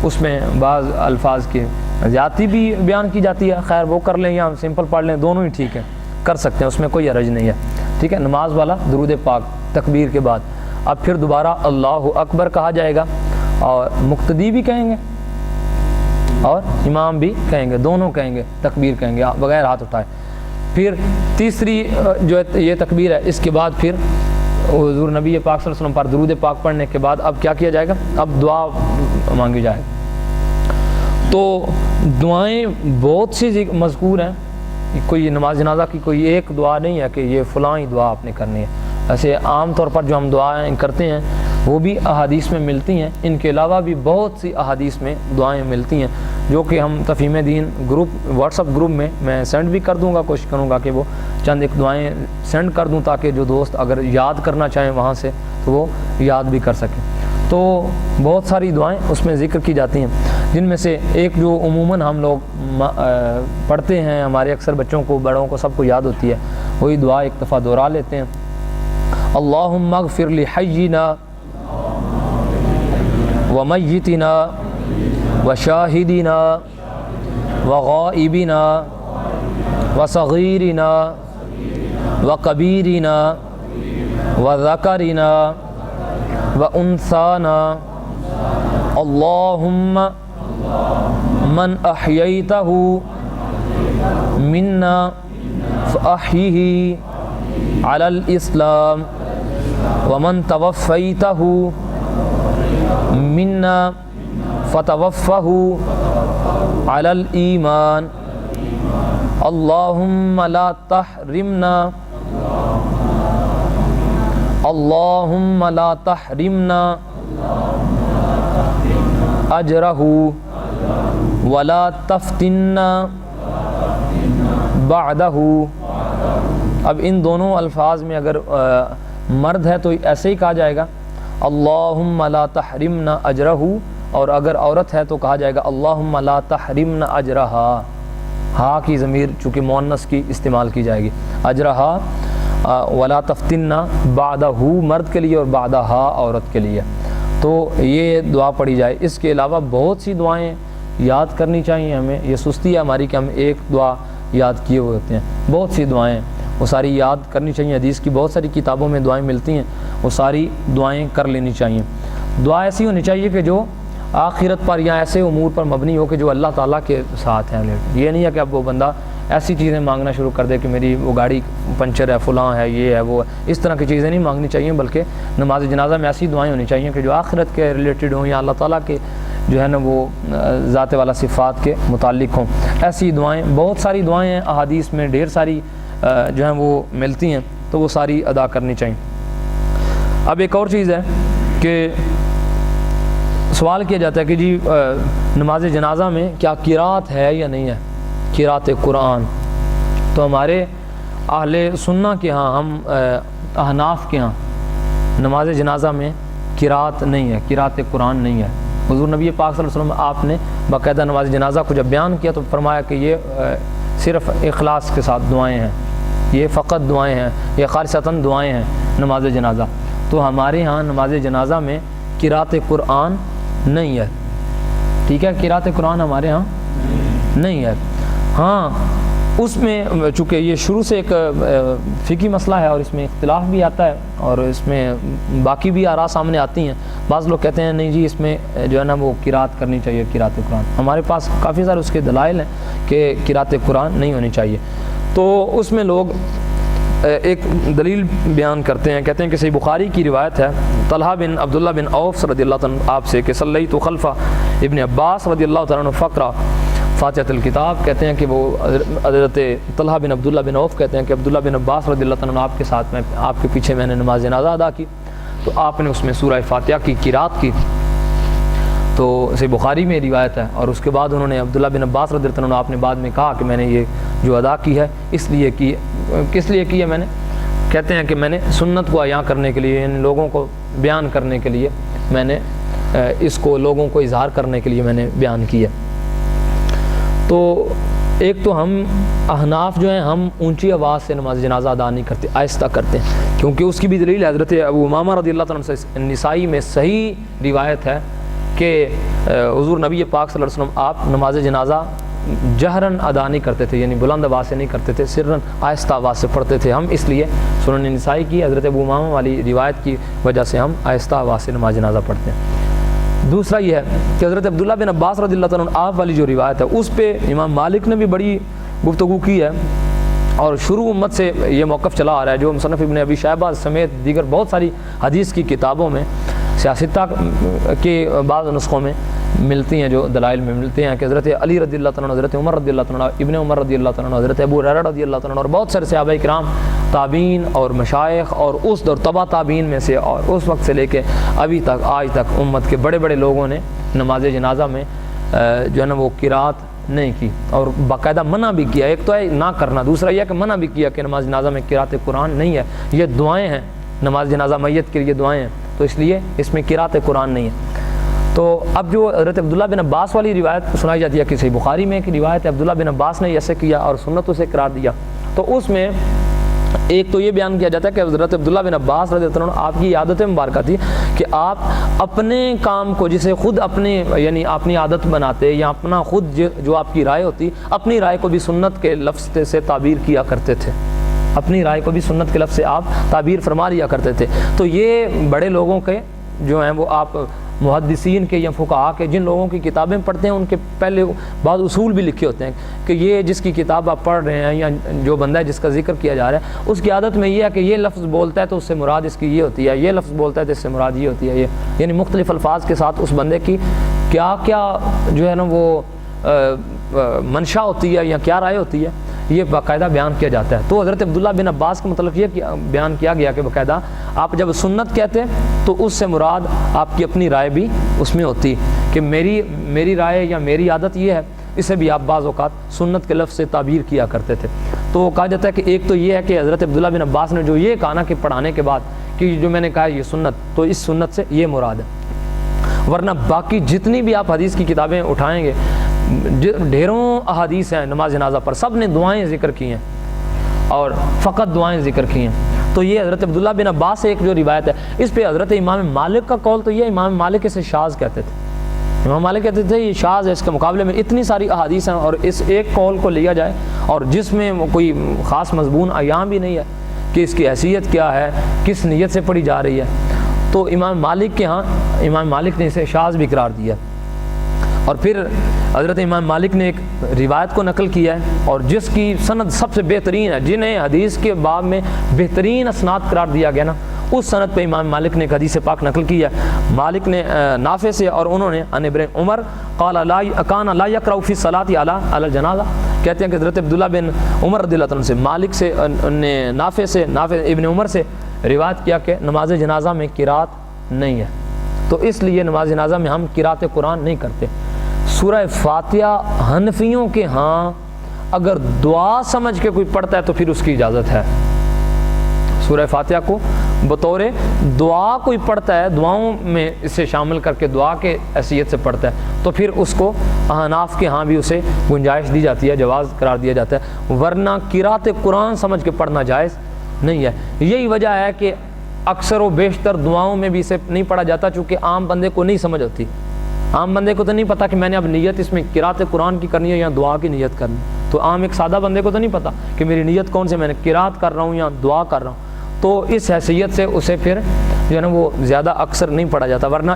اس میں بعض الفاظ کی زیادتی بھی بیان کی جاتی ہے، خیر وہ کر لیں یا سمپل پڑھ لیں، دونوں ہی ٹھیک ہے، کر سکتے ہیں، اس میں کوئی حرج نہیں ہے، ٹھیک ہے۔ نماز والا درود پاک تکبیر کے بعد اب پھر دوبارہ اللہ اکبر کہا جائے گا، اور مقتدی بھی کہیں گے اور امام بھی کہیں گے، دونوں کہیں گے، تکبیر کہیں گے بغیر ہاتھ اٹھائے۔ پھر تیسری جو یہ تکبیر ہے، اس کے بعد پھر حضور نبی پاک صلی اللہ علیہ وسلم پر درود پاک پڑھنے کے بعد اب کیا کیا جائے گا، اب دعا مانگی جائے گی۔ تو دعائیں بہت سی مذکور ہیں، کوئی نماز جنازہ کی کوئی ایک دعا نہیں ہے کہ یہ فلاں ہی دعا آپ نے کرنی ہے۔ ایسے عام طور پر جو ہم دعائیں کرتے ہیں وہ بھی احادیث میں ملتی ہیں، ان کے علاوہ بھی بہت سی احادیث میں دعائیں ملتی ہیں، جو کہ ہم Tafheem Deen group WhatsApp group میں سینڈ بھی کر دوں گا، کوشش کروں گا کہ وہ چند ایک دعائیں سینڈ کر دوں تاکہ جو دوست اگر یاد کرنا چاہیں وہاں سے تو وہ یاد بھی کر سکیں۔ تو بہت ساری دعائیں اس میں ذکر کی جاتی ہیں، جن میں سے ایک جو عموماً ہم لوگ پڑھتے ہیں، ہمارے اکثر بچوں کو بڑوں کو سب کو یاد ہوتی ہے، وہی دعا ایک دفعہ دہرا لیتے ہیں۔ اللہم اغفر لحینا ومیتنا وشاہدنا وغائبنا وصغیرنا وکبیرنا وذکرنا وانثانا اللہم من احییتہ منا فاحیہ علی الاسلام ومن توفیتہ منا فتوفہ علی الایمان اللہم لا تحرمنا اللہم لا تحرمنا اجرہ ولا تفتنا بعدہ۔ اب ان دونوں الفاظ میں اگر مرد ہے تو ایسے ہی کہا جائے گا اللہم لا تحرمنا اجرہ، اور اگر عورت ہے تو کہا جائے گا اللہم لا تحرمنا اجرہا۔ ہا کی ضمیر چونکہ مؤنث کی استعمال کی جائے گی، اجرہا ولا تفتنا بعدہ مرد کے لیے اور بعدہا عورت کے لیے، تو یہ دعا پڑھی جائے۔ اس کے علاوہ بہت سی دعائیں یاد کرنی چاہیے ہمیں، یہ سستی ہے ہماری کہ ہم ایک دعا یاد کیے ہوئے ہوتے ہیں، بہت سی دعائیں وہ ساری یاد کرنی چاہیے۔ حدیث کی بہت ساری کتابوں میں دعائیں ملتی ہیں، وہ ساری دعائیں کر لینی چاہیے۔ دعا ایسی ہونی چاہیے کہ جو آخرت پر یا ایسے امور پر مبنی ہو کہ جو اللہ تعالیٰ کے ساتھ ہیں۔ یہ نہیں ہے کہ اب وہ بندہ ایسی چیزیں مانگنا شروع کر دے کہ میری وہ گاڑی پنچر ہے، فلاں ہے، یہ ہے، وہ اس طرح کی چیزیں نہیں مانگنی چاہیے، بلکہ نماز جنازہ میں ایسی دعائیں ہونی چاہیے کہ جو آخرت کے ریلیٹڈ ہوں یا اللہ تعالیٰ کے جو ہے نا وہ ذات والا صفات کے متعلق ہوں۔ ایسی دعائیں، بہت ساری دعائیں ہیں احادیث میں، ڈھیر ساری جو ہیں وہ ملتی ہیں، تو وہ ساری ادا کرنی چاہیے۔ اب ایک اور چیز ہے کہ سوال کیا جاتا ہے کہ جی نماز جنازہ میں کیا قرات ہے یا نہیں ہے، قرات قرآن؟ تو ہمارے اہل سنہ کے ہاں، ہم احناف کے ہاں نماز جنازہ میں قرات نہیں ہے، قرات قرآن نہیں ہے۔ حضور نبی پاک صلی اللہ علیہ وسلم آپ نے باقاعدہ نماز جنازہ کو جب بیان کیا تو فرمایا کہ یہ صرف اخلاص کے ساتھ دعائیں ہیں، یہ فقط دعائیں ہیں، یہ خالصتاً دعائیں ہیں نماز جنازہ۔ تو ہمارے ہاں نماز جنازہ میں قرات قرآن نہیں ہے، ٹھیک ہے، قرات قرآن ہمارے ہاں نہیں ہے۔ ہاں اس میں چونکہ یہ شروع سے ایک فقہی مسئلہ ہے اور اس میں اختلاف بھی آتا ہے اور اس میں باقی بھی آراء سامنے آتی ہیں۔ بعض لوگ کہتے ہیں نہیں جی اس میں جو ہے نا وہ قرات کرنی چاہیے قرات قرآن۔ ہمارے پاس کافی سارے اس کے دلائل ہیں کہ قرات قرآن نہیں ہونی چاہیے۔ تو اس میں لوگ ایک دلیل بیان کرتے ہیں، کہتے ہیں کہ صحیح بخاری کی روایت ہے طلحہ بن عبداللہ بن عوف رضی اللہ تعالیٰ عنہ آپ سے کہ صلیت خلف ابن عباس رضی اللہ تعالیٰ عنہ فقرہ فاتحۃ الکتاب، کہتے ہیں کہ وہ حضرت طلحہ بن عبداللہ بن عوف کہتے ہیں کہ عبداللہ بن عباس رضی اللہ تعالیٰ عنہ آپ کے ساتھ میں آپ کے پیچھے میں نے نماز جنازہ ادا کی تو آپ نے اس میں سورہ فاتحہ کی قرات کی، تو صحیح بخاری میں روایت ہے۔ اور اس کے بعد انہوں نے عبداللہ بن عباس رضی اللہ عنہ آپ نے بعد میں کہا کہ میں نے یہ جو ادا کی ہے اس لیے کی، کس لیے کی ہے میں نے، کہتے ہیں کہ میں نے سنت کو عیاں کرنے کے لیے، ان لوگوں کو بیان کرنے کے لیے میں نے اس کو لوگوں کو اظہار کرنے کے لیے میں نے بیان کیا۔ تو ایک تو ہم احناف جو ہیں ہم اونچی آواز سے نماز جنازہ ادا نہیں کرتے، آہستہ کرتے ہیں، کیونکہ اس کی بھی دلیل حضرت ابو امامہ رضی اللہ تعالیٰ عنہ سے نسائی میں صحیح روایت ہے کہ حضور نبی پاک صلی اللہ علیہ وسلم آپ نماز جنازہ جہراً ادا نہیں کرتے تھے، یعنی بلند آواز سے نہیں کرتے تھے، سراً آہستہ آواز سے پڑھتے تھے۔ ہم اس لیے سنن نسائی کی حضرت ابو امامہ والی روایت کی وجہ سے ہم آہستہ آواز سے نماز جنازہ پڑھتے ہیں۔ دوسرا یہ ہے کہ حضرت عبداللہ بن عباس رضی اللہ تعالیٰ عنہ آپ والی جو روایت ہے اس پہ امام مالک نے بھی بڑی گفتگو کی ہے اور شروع امت سے یہ موقف چلا آ رہا ہے، جو مصنف ابن ابی شیبہ سمیت دیگر بہت ساری حدیث کی کتابوں میں سیاستہ کے بعض نسخوں میں ملتی ہیں، جو دلائل میں ملتے ہیں کہ حضرت علی رضی اللہ تعالیٰ عنہ، حضرت عمر رضی اللہ تعالیٰ عنہ، ابن عمر رضی اللہ تعالیٰ عنہ، حضرت ابو ہریرہ رضی اللہ تعالیٰ عنہ اور بہت سارے صحابہ کرام، تابعین اور مشائخ اور اس دور تبع تابعین میں سے اور اس وقت سے لے کے ابھی تک آج تک امت کے بڑے بڑے لوگوں نے نماز جنازہ میں جو ہے نا وہ قرات نہیں کی اور باقاعدہ منع بھی کیا۔ ایک تو ہے نہ کرنا، دوسرا یہ کہ منع بھی کیا کہ نماز جنازہ میں قرات قرآن نہیں ہے، یہ دعائیں ہیں، نماز جنازہ میت کے لیے دعائیں ہیں، تو اس لیے اس میں قرات قرآن نہیں ہے۔ تو اب جو حضرت عبداللہ بن عباس والی روایت سنائی جاتی ہے کہ صحیح بخاری میں ایک روایت ہے عبداللہ بن عباس نے ایسے کیا اور سنتوں سے قرار دیا، تو اس میں ایک تو یہ بیان کیا جاتا ہے کہ حضرت عبداللہ بن عباس رضی اللہ عنہ آپ کی عادت مبارکہ تھی کہ آپ اپنے کام کو جسے خود اپنے یعنی اپنی عادت بناتے یا اپنا خود جو آپ کی رائے ہوتی، اپنی رائے کو بھی سنت کے لفظ سے تعبیر کیا کرتے تھے، اپنی رائے کو بھی سنت کے لفظ سے آپ تعبیر فرما لیا کرتے تھے۔ تو یہ بڑے لوگوں کے جو ہیں وہ آپ محدثین کے یا فقہا کے جن لوگوں کی کتابیں پڑھتے ہیں ان کے پہلے بعض اصول بھی لکھے ہوتے ہیں کہ یہ جس کی کتاب آپ پڑھ رہے ہیں یا جو بندہ ہے جس کا ذکر کیا جا رہا ہے اس کی عادت میں یہ ہے کہ یہ لفظ بولتا ہے تو اس سے مراد اس کی یہ ہوتی ہے، یہ لفظ بولتا ہے تو اس سے مراد یہ ہوتی ہے، یہ یعنی مختلف الفاظ کے ساتھ اس بندے کی کیا کیا جو ہے نا وہ منشا ہوتی ہے یا کیا رائے ہوتی ہے یہ باقاعدہ بیان کیا جاتا ہے۔ تو حضرت عبداللہ بن عباس کے مطلب یہ بیان کیا گیا کہ باقاعدہ آپ جب سنت کہتے تو اس سے مراد آپ کی اپنی رائے بھی اس میں ہوتی کہ میری رائے یا میری عادت یہ ہے، اسے بھی آپ بعض اوقات سنت کے لفظ سے تعبیر کیا کرتے تھے۔ تو کہا جاتا ہے کہ ایک تو یہ ہے کہ حضرت عبداللہ بن عباس نے جو یہ کہا نا کہ پڑھانے کے بعد کہ جو میں نے کہا یہ سنت، تو اس سنت سے یہ مراد ہے، ورنہ باقی جتنی بھی آپ حدیث کی کتابیں اٹھائیں گے ڈھیروں احادیث ہیں نماز جنازہ پر، سب نے دعائیں ذکر کی ہیں اور فقط دعائیں ذکر کی ہیں۔ تو یہ حضرت عبداللہ بن عباس سے ایک جو روایت ہے، اس پہ حضرت امام مالک کا قول تو یہ امام مالک اسے شاذ کہتے تھے، امام مالک کہتے تھے یہ شاذ ہے، اس کے مقابلے میں اتنی ساری احادیث ہیں اور اس ایک قول کو لیا جائے اور جس میں کوئی خاص مضمون ایام بھی نہیں ہے کہ اس کی حیثیت کیا ہے، کس نیت سے پڑھی جا رہی ہے، تو امام مالک کے ہاں امام مالک نے اسے شاذ بھی قرار دیا۔ اور پھر حضرت امام مالک نے ایک روایت کو نقل کیا ہے اور جس کی سند سب سے بہترین ہے، جنہیں حدیث کے باب میں بہترین اسناد قرار دیا گیا نا، اس سند پہ امام مالک نے ایک حدیث پاک نقل کی ہے۔ مالک نے نافع سے اور انہوں نے عن ابن عمر قال کان لا یقرأ فی الصلاۃ علی الجنازہ، کہتے ہیں کہ حضرت عبداللہ بن عمر رضی اللہ عنہ سے مالک سے نے نافع ابن عمر سے روایت کیا کہ نماز جنازہ میں قرات نہیں ہے، تو اس لیے نماز جنازہ میں ہم قرات قرآن نہیں کرتے۔ سورہ فاتحہ حنفیوں کے ہاں اگر دعا سمجھ کے کوئی پڑھتا ہے تو پھر اس کی اجازت ہے، سورہ فاتحہ کو بطور دعا کوئی پڑھتا ہے، دعاؤں میں اسے شامل کر کے دعا کے حیثیت سے پڑھتا ہے تو پھر اس کو احناف کے ہاں بھی اسے گنجائش دی جاتی ہے، جواز قرار دیا جاتا ہے، ورنہ قرات قرآن سمجھ کے پڑھنا جائز نہیں ہے۔ یہی وجہ ہے کہ اکثر و بیشتر دعاؤں میں بھی اسے نہیں پڑھا جاتا چونکہ عام بندے کو نہیں سمجھ ہوتی، عام بندے کو تو نہیں پتہ کہ میں نے اب نیت اس میں قرات قرآن کی کرنی ہے یا دعا کی نیت کرنی ہے، تو عام ایک سادہ بندے کو تو نہیں پتہ کہ میری نیت کون سے، میں نے قرات کر رہا ہوں یا دعا کر رہا ہوں، تو اس حیثیت سے اسے پھر جو ہے نا وہ زیادہ اکثر نہیں پڑھا جاتا، ورنہ